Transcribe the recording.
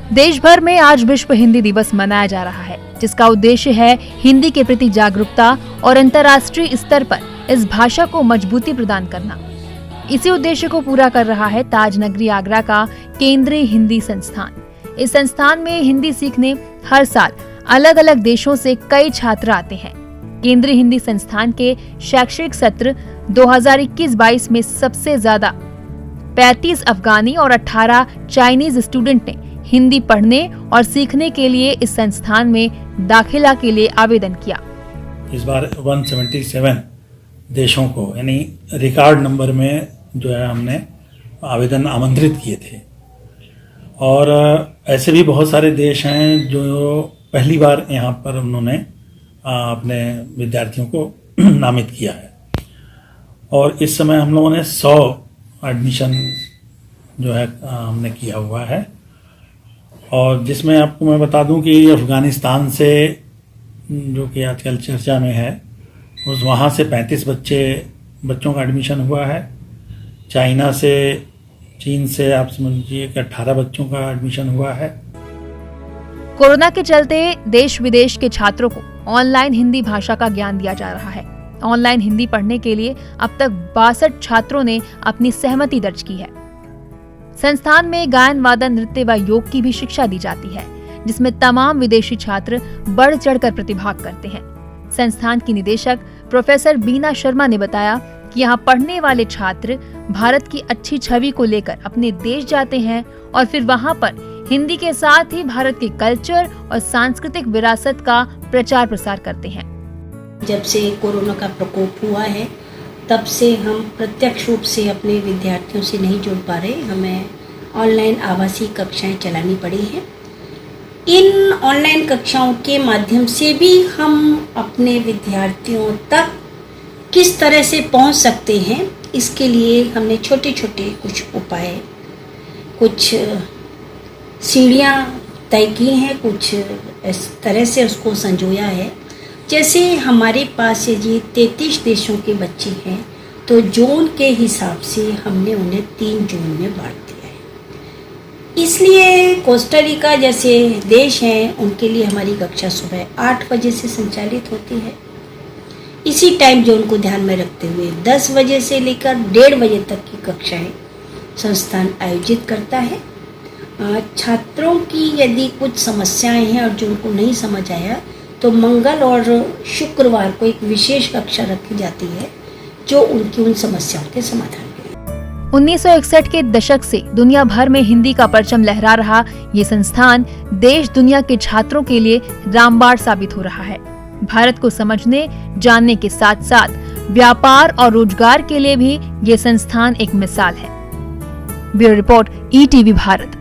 देश भर में आज विश्व हिंदी दिवस मनाया जा रहा है, जिसका उद्देश्य है हिंदी के प्रति जागरूकता और अंतर्राष्ट्रीय स्तर पर इस भाषा को मजबूती प्रदान करना। इसी उद्देश्य को पूरा कर रहा है ताज नगरी आगरा का केंद्रीय हिंदी संस्थान। इस संस्थान में हिंदी सीखने हर साल अलग अलग देशों से कई छात्र आते हैं। केंद्रीय हिंदी संस्थान के शैक्षणिक सत्र 2021-22 में सबसे ज्यादा 35 अफगानी और 18 चाइनीज स्टूडेंट ने हिंदी पढ़ने और सीखने के लिए इस संस्थान में दाखिला के लिए आवेदन किया। इस बार 177 देशों को यानी रिकॉर्ड नंबर में जो है हमने आवेदन आमंत्रित किए थे, और ऐसे भी बहुत सारे देश हैं जो पहली बार यहाँ पर उन्होंने अपने विद्यार्थियों को नामित किया है। और इस समय हम लोगों ने 100 एडमिशन जो है हमने किया हुआ है, और जिसमें आपको मैं बता दूं कि अफ़गानिस्तान से जो कि आजकल चर्चा में है, उस वहाँ से 35 बच्चों का एडमिशन हुआ है। चाइना से, चीन से आप समझिए कि 18 बच्चों का एडमिशन हुआ है। कोरोना के चलते देश विदेश के छात्रों को ऑनलाइन हिंदी भाषा का ज्ञान दिया जा रहा है। ऑनलाइन हिंदी पढ़ने के लिए अब तक 62 छात्रों ने अपनी सहमति दर्ज की है। संस्थान में गायन, वादन, नृत्य व योग की भी शिक्षा दी जाती है, जिसमें तमाम विदेशी छात्र बढ़ चढ़कर प्रतिभाग करते हैं। संस्थान की निदेशक प्रोफेसर बीना शर्मा ने बताया कि यहाँ पढ़ने वाले छात्र भारत की अच्छी छवि को लेकर अपने देश जाते हैं और फिर वहाँ पर हिंदी के साथ ही भारत के कल्चर और सांस्कृतिक विरासत का प्रचार प्रसार करते हैं। जब से कोरोना का प्रकोप हुआ है, तब से हम प्रत्यक्ष रूप से अपने विद्यार्थियों से नहीं जुड़ पा रहे। हमें ऑनलाइन आवासीय कक्षाएं चलानी पड़ी हैं। इन ऑनलाइन कक्षाओं के माध्यम से भी हम अपने विद्यार्थियों तक किस तरह से पहुंच सकते हैं, इसके लिए हमने छोटे छोटे कुछ उपाय, कुछ सीढ़ियाँ तय की हैं, कुछ इस तरह से उसको संजोया है। जैसे हमारे पास ये 33 देशों के बच्चे हैं, तो जोन के हिसाब से हमने उन्हें 3 जोन में बांट दिया है। इसलिए कोस्टा रिका जैसे देश हैं, उनके लिए हमारी कक्षा सुबह 8 बजे से संचालित होती है। इसी टाइम जोन को ध्यान में रखते हुए 10 बजे से लेकर 1:30 बजे तक की कक्षाएं संस्थान आयोजित करता है। छात्रों की यदि कुछ समस्याएं हैं और जो उनको नहीं समझ आया, तो मंगल और शुक्रवार को एक विशेष कक्षा रखी जाती है जो उनकी उन समस्याओं के समाधान के। 1961 के दशक से दुनिया भर में हिंदी का परचम लहरा रहा ये संस्थान देश दुनिया के छात्रों के लिए रामबाण साबित हो रहा है। भारत को समझने, जानने के साथ साथ व्यापार और रोजगार के लिए भी ये संस्थान एक मिसाल है। Bureau report, ETV Bharat.